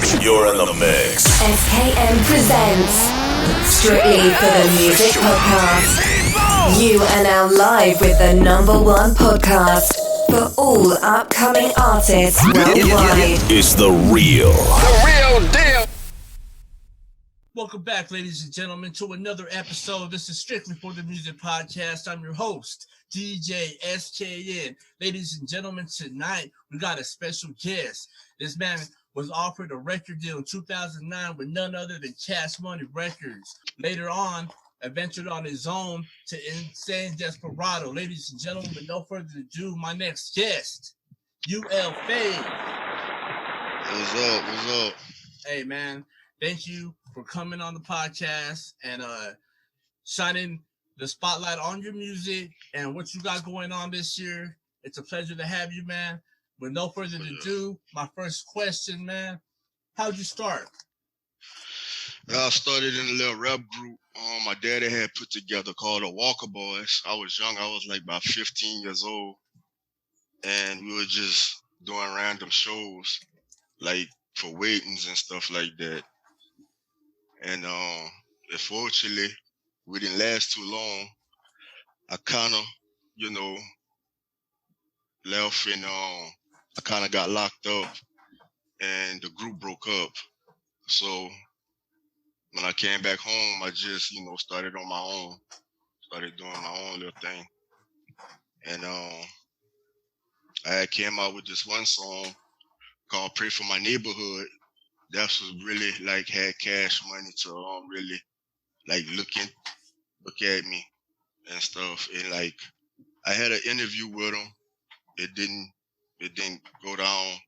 You're in the mix. SKM presents Strictly for the Music Podcast. You are now live with the #1 podcast for all upcoming artists worldwide. It's the real deal. Welcome back, ladies and gentlemen, to another episode. This is Strictly for the Music Podcast. I'm your host, DJ SKN. Ladies and gentlemen, tonight we got a special guest. This man was offered a record deal in 2009 with none other than Cash Money Records. Later on, ventured on his own to Insane Desperado. Ladies and gentlemen, with no further ado, my next guest, UL Fade. What's up? Hey, man, thank you for coming on the podcast and shining the spotlight on your music and what you got going on this year. It's a pleasure to have you, man. With no further ado, my first question, man, how'd you start? I started in a little rap group my daddy had put together called the Walker Boys. I was young. I was like about 15 years old. And we were just doing random shows, like for weddings and stuff like that. And unfortunately, we didn't last too long. I kind of, left and I kind of got locked up and the group broke up. So when I came back home, I just, started on my own, started doing my own little thing. And I came out with this one song called Pray for My Neighborhood. That was really had Cash Money to really look at me and stuff. And I had an interview with him. It didn't go down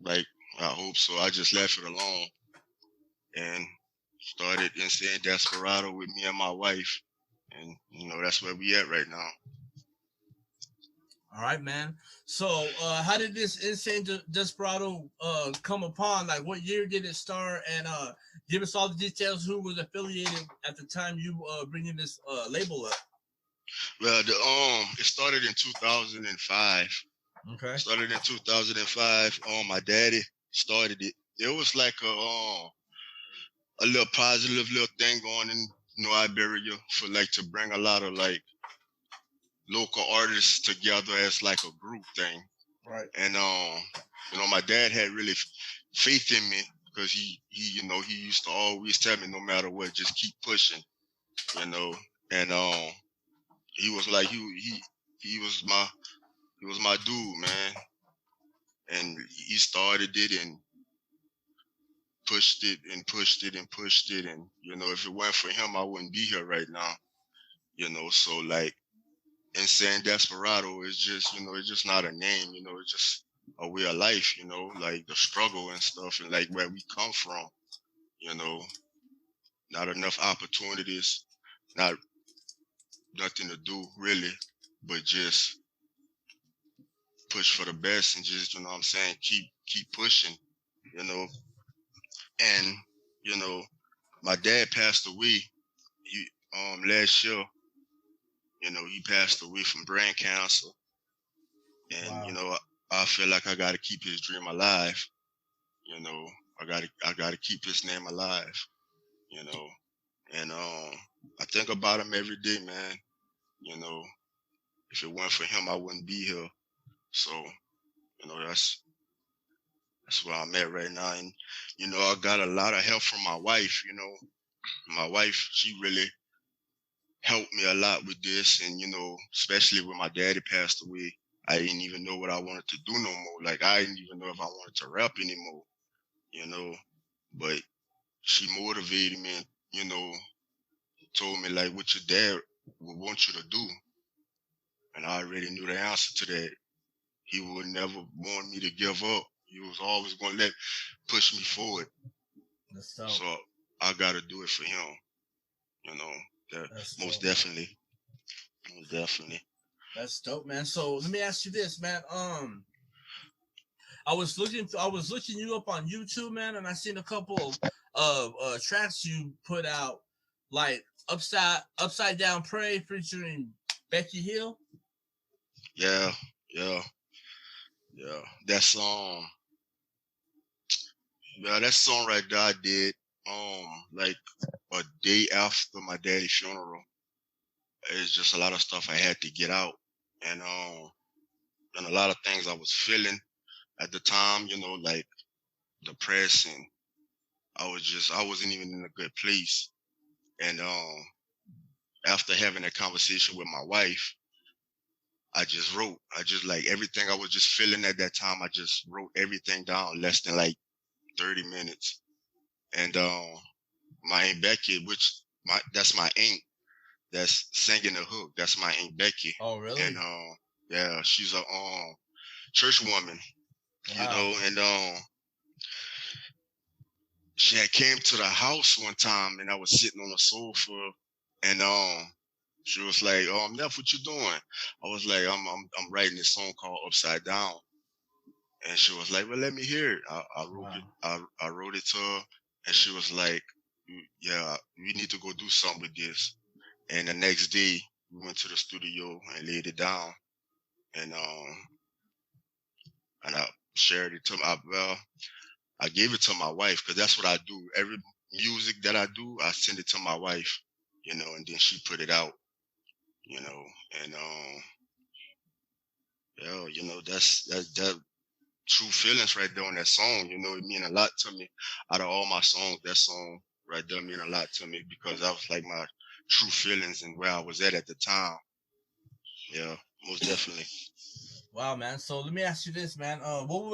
like I hope so. I just left it alone and started Insane Desperado with me and my wife. And that's where we at right now. All right, man. So how did this Insane Desperado come upon? Like, what year did it start? And give us all the details. Who was affiliated at the time you bringing this label up? Well, it started in 2005. Okay. Started in 2005. My daddy started it. It was like a little positive little thing going in Lberia for to bring a lot of local artists together as a group thing. Right. And my dad had really faith in me because he used to always tell me no matter what, just keep pushing, and he was like he was my dude, man. And he started it and pushed it and pushed it and pushed it. And, if it weren't for him, I wouldn't be here right now. So Insane Desperado is just, it's just not a name, it's just a way of life, the struggle and stuff and where we come from, not enough opportunities, nothing to do really, but just push for the best and just, keep pushing, and, my dad passed away last year. He passed away from brain cancer. And, wow. I feel like I got to keep his dream alive. I got to keep his name alive, and I think about him every day, man. If it weren't for him, I wouldn't be here. So, that's where I'm at right now. And, I got a lot of help from my wife, My wife, she really helped me a lot with this. And, especially when my daddy passed away, I didn't even know what I wanted to do no more. I didn't even know if I wanted to rap anymore, But she motivated me and, told me, what your dad would want you to do. And I already knew the answer to that. He would never want me to give up. He was always going to push me forward. So I got to do it for him. Most definitely. Most definitely. That's dope, man. So let me ask you this, man. I was looking you up on YouTube, man, and I seen a couple of tracks you put out, like Upside Down Pray featuring Becky Hill. Yeah. That's Yeah, that song right there I did like a day after my daddy's funeral. It's just a lot of stuff I had to get out. And a lot of things I was feeling at the time, like depressed, and I wasn't even in a good place. And after having that conversation with my wife, I just wrote. I just like everything I was just feeling at that time. I just wrote everything down less than like 30 minutes. And my Aunt Becky, that's my aunt that's singing the hook. That's my Aunt Becky. Oh, really? And yeah, she's a church woman, Wow. and she had came to the house one time, and I was sitting on the sofa, and she was like, Neff, what you doing? I was like, I'm writing this song called Upside Down. And she was like, well, let me hear it. I wrote Wow. it. I wrote it to her, and she was like, yeah, we need to go do something with this. And the next day, we went to the studio and laid it down, and I shared it to I gave it to my wife because that's what I do. Every music that I do, I send it to my wife, and then she put it out, and yeah, that true feelings right there on that song. It mean a lot to me. Out of all my songs, that song right there mean a lot to me because that was like my true feelings and where I was at the time. Yeah, most definitely. Wow, man. So let me ask you this, man. What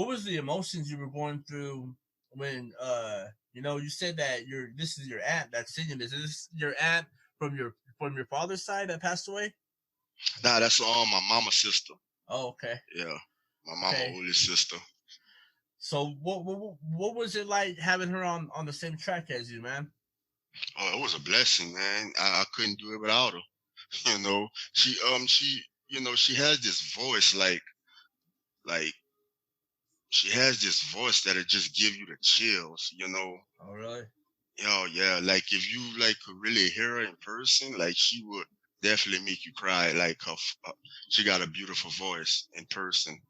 was the emotions you were going through when you said that this is your aunt that's singing this. Is this your aunt from your father's side that passed away? Nah, that's my mama's sister. Oh, okay. Yeah, my mama's oldest sister. So what was it like having her on the same track as you, man? Oh, it was a blessing, man. I couldn't do it without her. She she has this voice like she has this voice that'll just give you the chills. Oh, really? Yeah. Like if you like could really hear her in person, like she would definitely make you cry. Like she got a beautiful voice in person.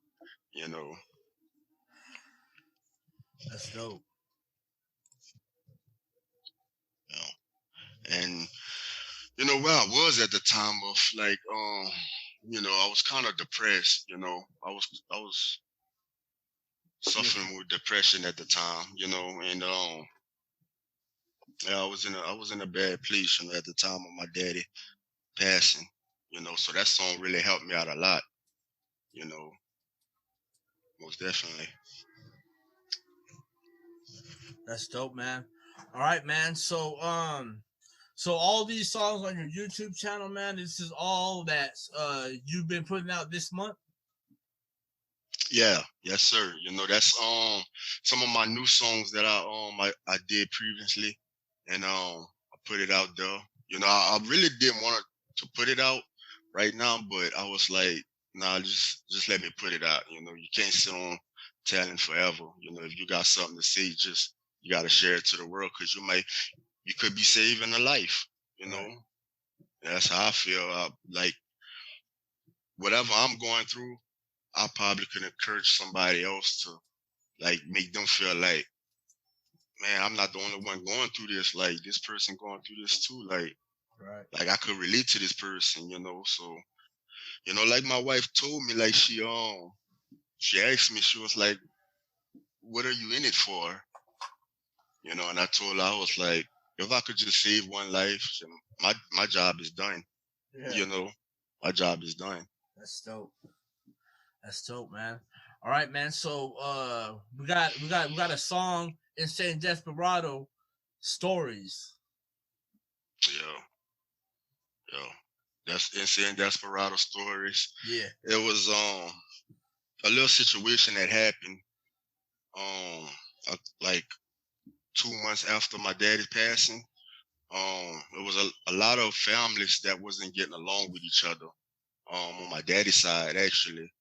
That's dope. And where I was at the time of like I was kind of depressed. I was suffering with depression at the time. And yeah, I was in a bad place at the time of my daddy passing. So that song really helped me out a lot. Most definitely. That's dope, man. All right, man. So all these songs on your YouTube channel, man, this is all that you've been putting out this month? Yeah, yes, sir. That's some of my new songs that I did previously, and I put it out there. I really didn't want to put it out right now, but I was like, nah, just let me put it out. You can't sit on talent forever. If you got something to say, you got to share it to the world because you could be saving a life. Right. That's how I feel. Like whatever I'm going through, I probably could encourage somebody else to like make them feel like, man, I'm not the only one going through this. Like this person going through this too. Right. Like I could relate to this person, So, like my wife told me, like she asked me, she was like, what are you in it for? And I told her, I was like, if I could just save one life, my job is done. Yeah. My job is done. That's dope. That's dope, man. All right, man. So we got a song, Insane Desperado, Stories. Yeah. That's Insane Desperado Stories. Yeah. It was a little situation that happened like 2 months after my daddy's passing. It was a lot of families that wasn't getting along with each other on my daddy's side actually.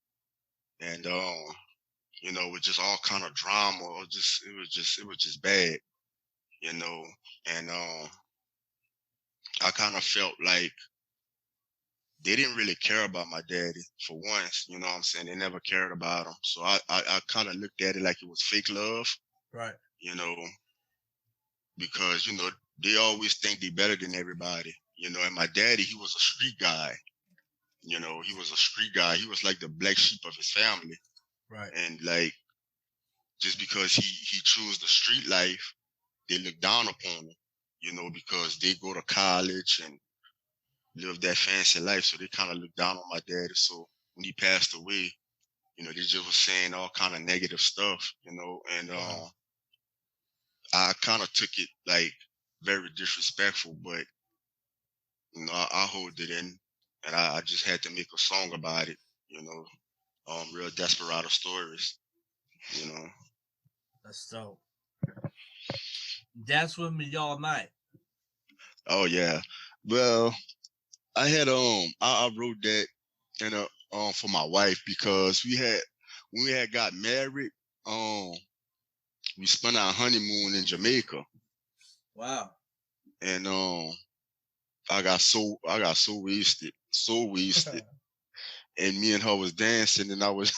And it was just all kind of drama, or it was just bad, and I kind of felt like they didn't really care about my daddy for once. You know what I'm saying? They never cared about him. So I kind of looked at it like it was fake love. Right. You know, because, you know, they always think they're better than everybody. You know, and my daddy, he was a street guy. You know, he was a street guy. He was like the black sheep of his family. Right. And like, just because he chose the street life, they look down upon him, you know, because they go to college and live that fancy life. So they kind of look down on my daddy. So when he passed away, you know, they just was saying all kind of negative stuff, you know, and Wow. I kind of took it like very disrespectful, but you know, I hold it in, and I just had to make a song about it, you know, real desperado stories, you know. That's dope. Dance with me all night. Oh yeah, well, I had I wrote that in a for my wife because when we had got married, we spent our honeymoon in Jamaica, Wow. and I got so so wasted, and me and her was dancing, and I was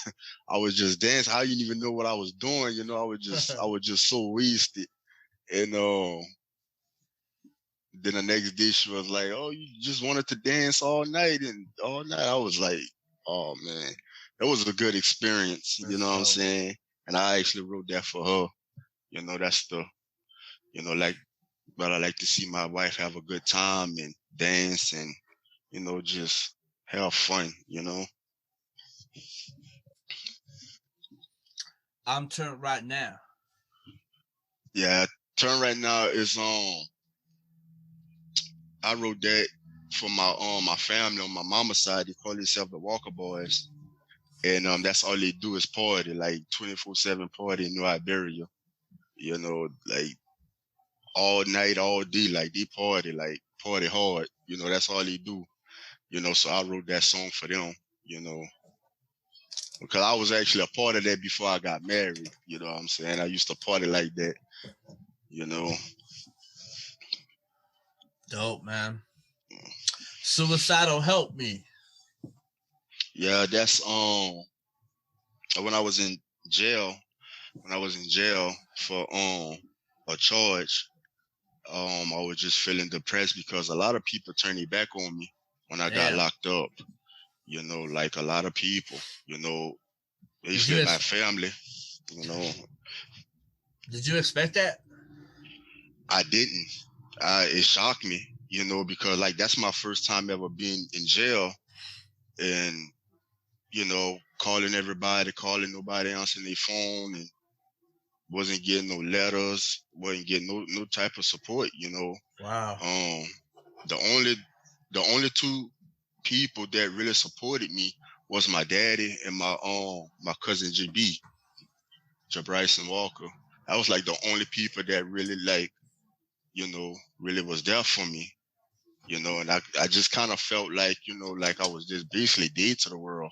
I was just dancing. I didn't even know what I was doing, you know. I was just so wasted, and then the next day she was like, "Oh, you just wanted to dance all night and all night." I was like, "Oh man, that was a good experience." You That's know what I'm dope. saying? And I actually wrote that for her. You know, that's the, you know, like, but I like to see my wife have a good time and dance and, you know, just have fun. You know. I'm turned right now. Yeah, turn right now is I wrote that for my family on my mama's side. They call themselves the Walker Boys. And that's all they do is party, like 24/7 party in Lberia. You know, like all night, all day, like they like party hard. You know, that's all they do. You know, so I wrote that song for them. You know, because I was actually a part of that before I got married. You know what I'm saying? I used to party like that. You know. Dope, man. Suicidal help me. Yeah, that's when I was in jail. When I was in jail for a charge, I was just feeling depressed because a lot of people turned their back on me when I got Damn. locked up. You know, like a lot of people, you know, Did you basically my family, you know. Did you expect that? I didn't. It shocked me, you know, because like that's my first time ever being in jail and, you know, calling nobody answering their phone and wasn't getting no letters, wasn't getting no type of support, you know. Wow. The only two people that really supported me was my daddy and my cousin JB, Bryson Walker. That was like the only people that really like, you know, really was there for me. You know, and I just kind of felt like, you know, like I was just basically dead to the world.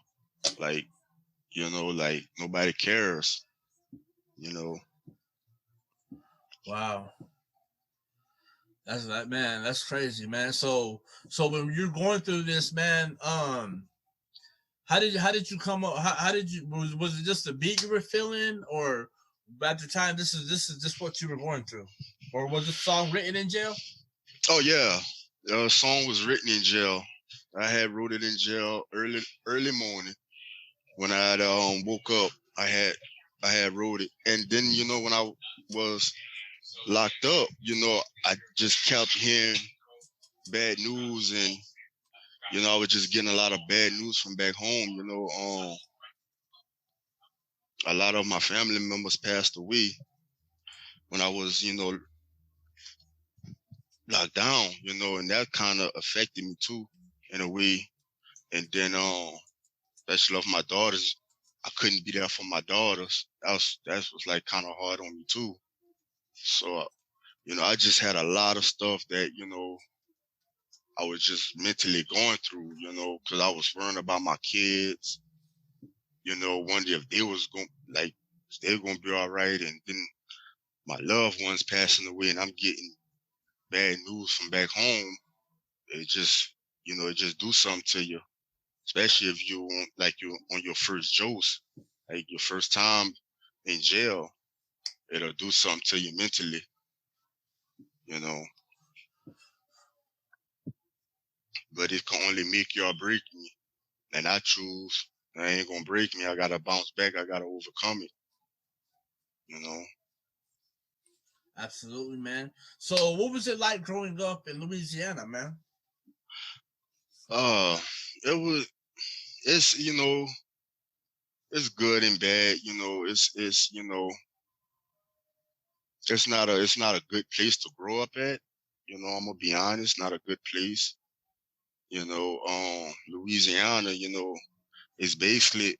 Like, you know, like nobody cares, you know. Wow. That's that, man. That's crazy, man. So when you're going through this, man, how did you come up? How did you was it just the beat you were feeling, or at the time this is just what you were going through, or was this song written in jail? Oh yeah, the song was written in jail. I had wrote it in jail early morning when I had woke up. I had wrote it, and then you know when I was locked up, you know I just kept hearing bad news, and you know I was just getting a lot of bad news from back home. You know, a lot of my family members passed away when I was, you know, locked down. You know, and that kind of affected me too in a way. And then especially of my daughters, I couldn't be there for my daughters. That was like kind of hard on me too. So you know, I just had a lot of stuff that, you know, I was just mentally going through, you know, because I was worrying about my kids, you know, wondering if they was going, like, they were going to be all right. And then my loved ones passing away and I'm getting bad news from back home. It just, you know, it just do something to you, especially if you on, like you're on your first dose, like your first time in jail. it'll do something to you mentally, you know. But it can only make you or break me. And I choose, I ain't gonna break me. I gotta bounce back. I gotta overcome it, you know. Absolutely, man. So what was it like growing up in Louisiana, man? It was, it's, you know, it's good and bad, you know. It's, you know, it's not a good place to grow up at. You know, I'm gonna be honest, not a good place. You know, Louisiana, you know, is basically,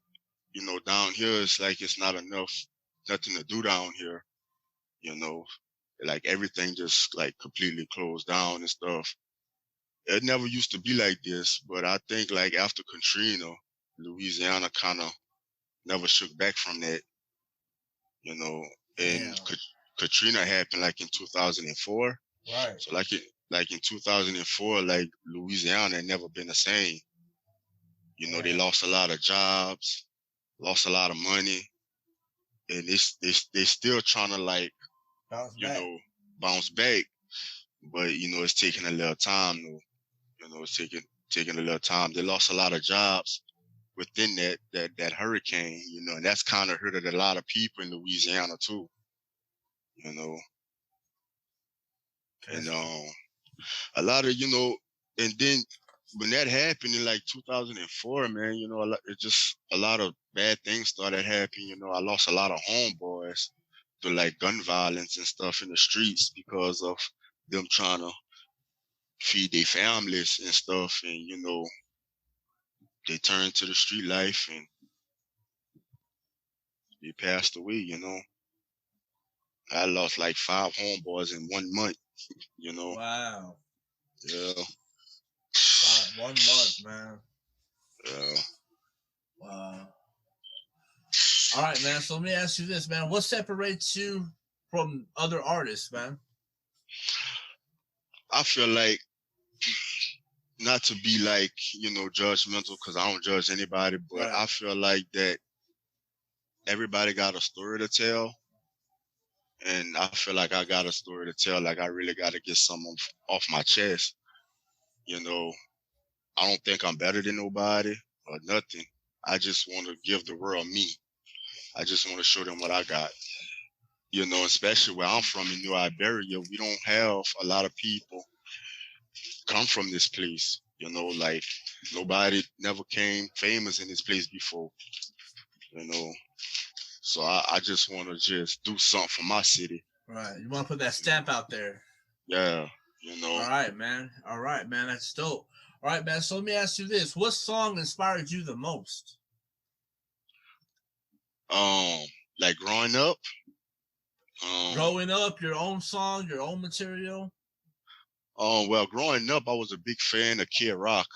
you know, down here it's like it's not nothing to do down here, you know. Like everything just like completely closed down and stuff. It never used to be like this, but I think like after Katrina, Louisiana kind of never shook back from that, you know. And Damn. Katrina happened like in 2004. Right. So like in 2004, like Louisiana had never been the same. You know, they lost a lot of jobs, lost a lot of money, and they still trying to like bounce back. But you know, it's taking a little time though. You know, it's taking a little time. They lost a lot of jobs within that hurricane, you know, and that's kind of hurted a lot of people in Louisiana too. You know. And a lot of, you know, and then when that happened in like 2004, man, you know, a lot of bad things started happening. You know, I lost a lot of homeboys to like gun violence and stuff in the streets because of them trying to feed their families and stuff. And, you know, they turned to the street life and they passed away, you know. I lost like 5 homeboys in 1 month, you know. Wow. Yeah. 1 month, man. Yeah. Wow. All right, man. So let me ask you this, man. What separates you from other artists, man? I feel like, not to be like, you know, judgmental, because I don't judge anybody, but I feel like that everybody got a story to tell. And I feel like I got a story to tell. Like I really got to get something off my chest. You know, I don't think I'm better than nobody or nothing. I just want to give the world me. I just want to show them what I got. You know, especially where I'm from in Lberia, we don't have a lot of people come from this place. You know, like nobody never came famous in this place before. You know, so I just want to just do something for my city. Right. You want to put that stamp out there. Yeah. You know. All right, man. That's dope. All right, man. So let me ask you this: what song inspired you the most? Like growing up. Growing up, your own song, your own material. Well, growing up, I was a big fan of Kid Rock.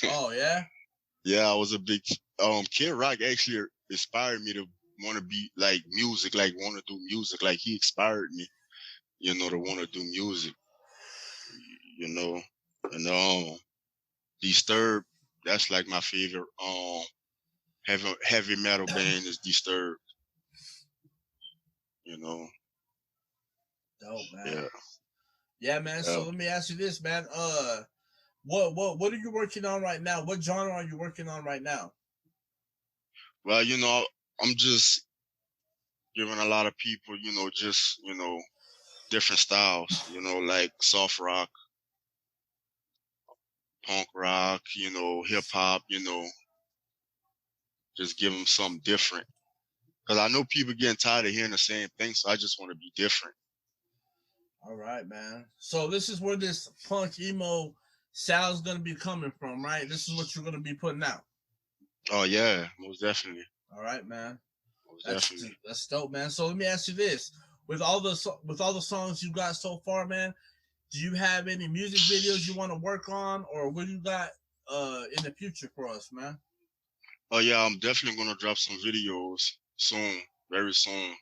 Oh yeah. Yeah, I was a big Kid Rock actually inspired me to want to be like music, like want to do music. Like he inspired me, you know, to want to do music. You know, and Disturbed, that's like my favorite heavy metal band is Disturbed. You know. Dope, man. Yeah. Yeah, man. So let me ask you this, man. What are you working on right now? What genre are you working on right now? Well, you know, I'm just giving a lot of people, you know, just, you know, different styles, you know, like soft rock, punk rock, you know, hip hop, you know, just give them something different. Because I know people getting tired of hearing the same thing, so I just want to be different. All right, man. So this is where this punk emo sound's going to be coming from, right? This is what you're going to be putting out. Oh, yeah, most definitely. All right, man. Definitely. That's dope, man. So let me ask you this: with all the songs you got so far, man, do you have any music videos you want to work on, or what you got in the future for us, man? Oh yeah, I'm definitely gonna drop some videos soon, very soon.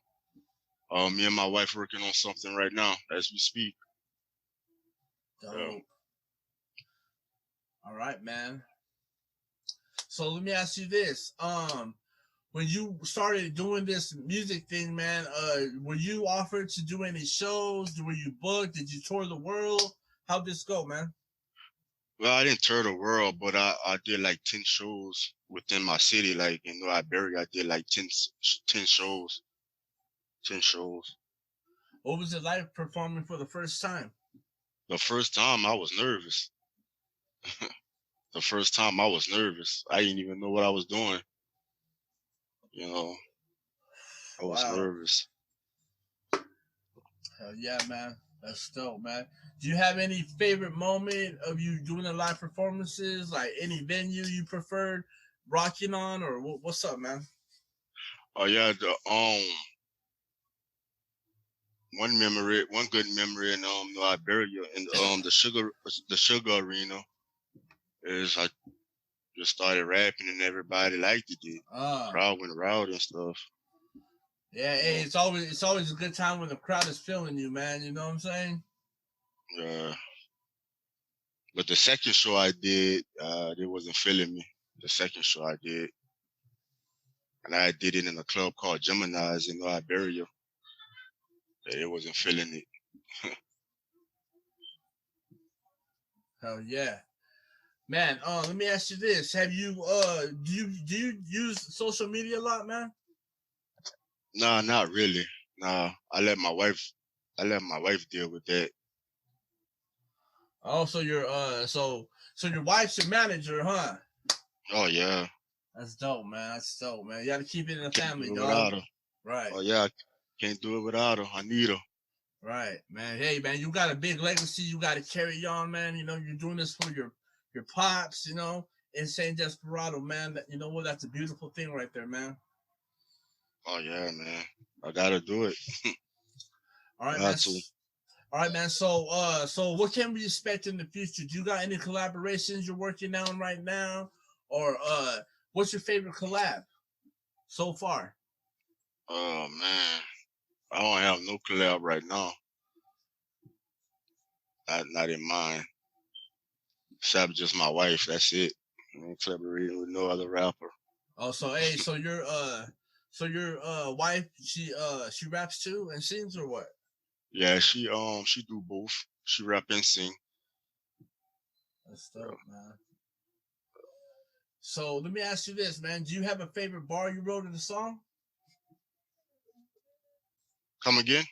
Me and my wife working on something right now as we speak. Dope. All right, man. So let me ask you this: when you started doing this music thing, man, were you offered to do any shows? Were you booked? Did you tour the world? How'd this go, man? Well, I didn't tour the world, but I did like 10 shows within my city. Like in Liberia, I did like 10 shows. 10 shows. What was it like performing for the first time? The first time I was nervous. The first time I was nervous. I didn't even know what I was doing. You know, I was nervous. Hell yeah, man. That's dope, man. Do you have any favorite moment of you doing the live performances? Like any venue you preferred rocking on, or what's up, man? Oh yeah, one good memory in Lberia in the sugar arena is I just started rapping and everybody liked it. Crowd went wild and stuff. Yeah, hey, it's always a good time when the crowd is feeling you, man. You know what I'm saying? Yeah. But the second show I did, they wasn't feeling me. The second show I did. And I did it in a club called Gemini's in Lberia. They wasn't feeling it. Hell yeah. Man, let me ask you this. Have you do you use social media a lot, man? Nah, not really. Nah. I let my wife deal with that. Oh, so you're so your wife's your manager, huh? Oh yeah. That's dope, man. That's dope, man. You gotta keep it in the family, dog. Without her. Right. Oh yeah, I can't do it without her. I need her. Right, man. Hey, man, you got a big legacy. You got to carry on, man. You know, you're doing this for your pops. You know, Insane Desperado, man. You know what? That's a beautiful thing right there, man. Oh yeah, man. I gotta do it. All right, man. All right, man. So what can we expect in the future? Do you got any collaborations you're working on right now, or what's your favorite collab so far? Oh man, I don't have no collab right now. Not in mind. Except just my wife. That's it. I ain't collaborating with no other rapper. Oh, so hey, so your wife, she raps too and sings, or what? Yeah, she do both. She rap and sing. That's dope, man. So let me ask you this, man. Do you have a favorite bar you wrote in the song? Come again?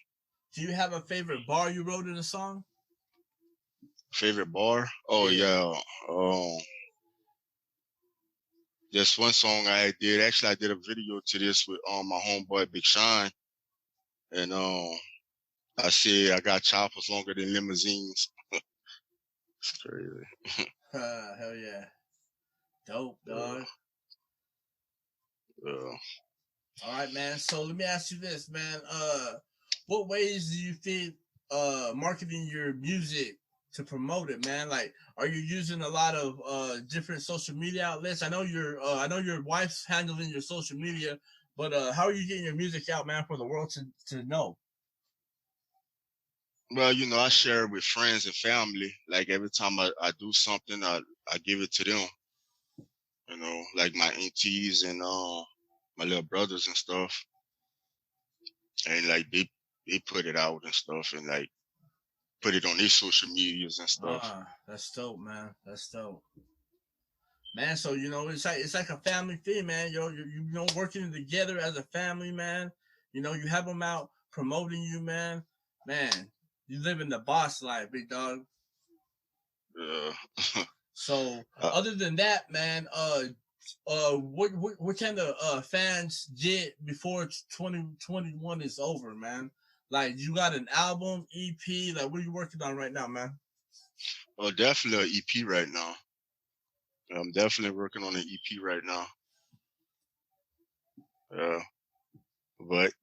Do you have a favorite bar you wrote in the song? Favorite bar? Oh yeah. There's one song I did. Actually, I did a video to this with my homeboy Big Shine, and I said I got choppers longer than limousines. It's crazy. Hell yeah. Dope, dog. All right, man. So let me ask you this, man. What ways do you think marketing your music to promote it, man? Like, are you using a lot of different social media outlets? I know your wife's handling your social media, but how are you getting your music out, man, for the world to know? Well, you know, I share it with friends and family. Like every time I do something, I give it to them. You know, like my aunties and my little brothers and stuff. And like they put it out and stuff and like put it on their social medias and stuff. That's dope, man. That's dope. Man, so you know, it's like a family thing, man. You know, working together as a family, man. You know, you have them out promoting you, man. Man, you live in the boss life, big dog. Yeah. So other than that, man, what kind of fans get before 2021 is over, man? Like, you got an album, EP, like what are you working on right now, man? Oh, definitely an EP right now. I'm definitely working on an EP right now. Yeah. But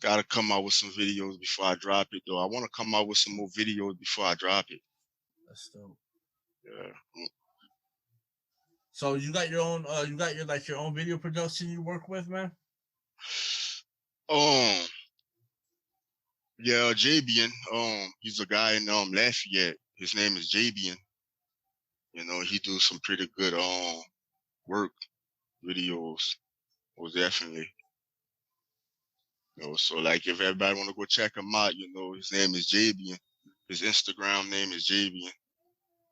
gotta come out with some videos before I drop it though. I wanna come out with some more videos before I drop it. That's dope. Yeah. So you got your own your own video production you work with, man? Yeah, Jabian. He's a guy in Lafayette. His name is Jabian. You know, he do some pretty good work. videos. Most definitely. So like if everybody want to go check him out, his name is Jabian. His Instagram name is Jabian.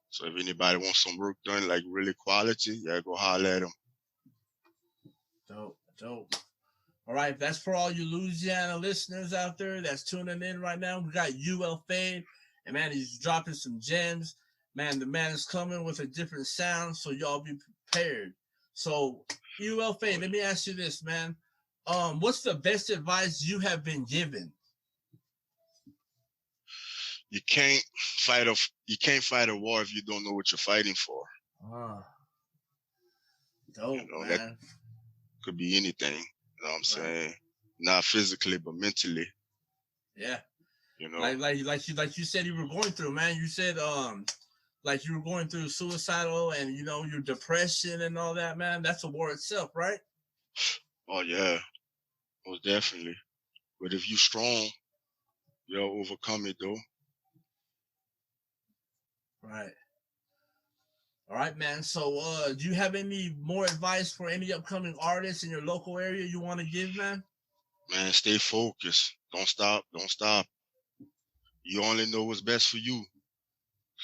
So if anybody wants some work done, like really quality, yeah, go holler at him. Dope. All right, that's for all you Louisiana listeners out there that's tuning in right now. We got UL Fade, and man, he's dropping some gems. Man, the man is coming with a different sound, so y'all be prepared. So, UL Fade, let me ask you this, man. What's the best advice you have been given? You can't fight a war if you don't know what you're fighting for. Dope, man. That could be anything. You know what I'm saying? Not physically, but mentally. Yeah. Like you said you were going through, man. You said like you were going through suicidal and your depression and all that, man. That's a war itself, right? Oh yeah. Most definitely. But if you're strong, you'll overcome it though. Right. All right, man. So do you have any more advice for any upcoming artists in your local area you want to give, man? Man, stay focused. Don't stop. You only know what's best for you.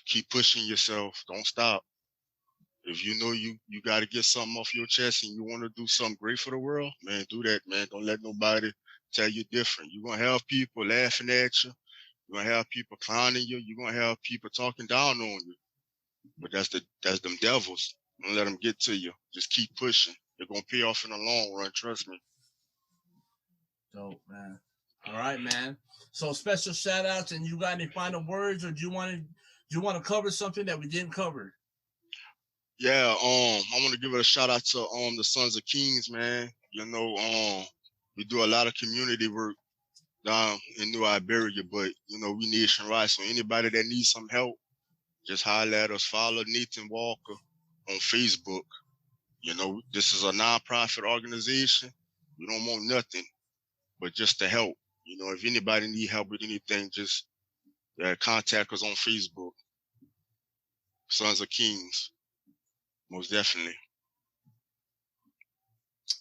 Keep pushing yourself. Don't stop. If you know you got to get something off your chest and you want to do something great for the world, man, do that, man. Don't let nobody tell you different. You're going to have people laughing at you. You're going to have people clowning you. You're going to have people talking down on you. But that's them devils. Don't let them get to you. Just keep pushing. They're going to pay off in the long run. Trust me. Dope, man. All right, man. So special shout outs, and you got any final words, or do you want to cover something that we didn't cover? Yeah, I want to give a shout out to the Sons of Kings, man. We do a lot of community work down in New Lberia, but we nationwide. So anybody that needs some help, just holler at us. Follow Nathan Walker on Facebook. This is a nonprofit organization. We don't want nothing but just to help. If anybody need help with anything, just contact us on Facebook. Sons of Kings. Most definitely.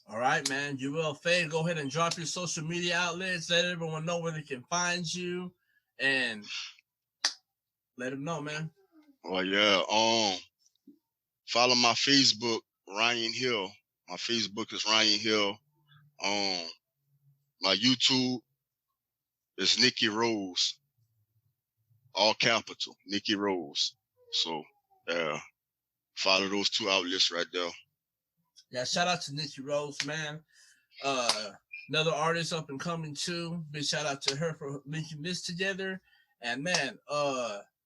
All right, man. UL Fade, go ahead and drop your social media outlets. Let everyone know where they can find you, and let them know, man. Oh yeah. Follow my Facebook, Ryan Hill. My Facebook is Ryan Hill. My YouTube is Nickyrose. All capital, Nickyrose. So follow those two outlets right there. Yeah, shout out to Nickyrose, man. Another artist up and coming too. Big shout out to her for linking this together. And man,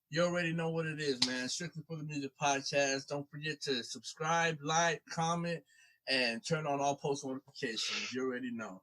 you already know what it is, man. Strictly for the Music Podcast. Don't forget to subscribe, like, comment, and turn on all post notifications. You already know.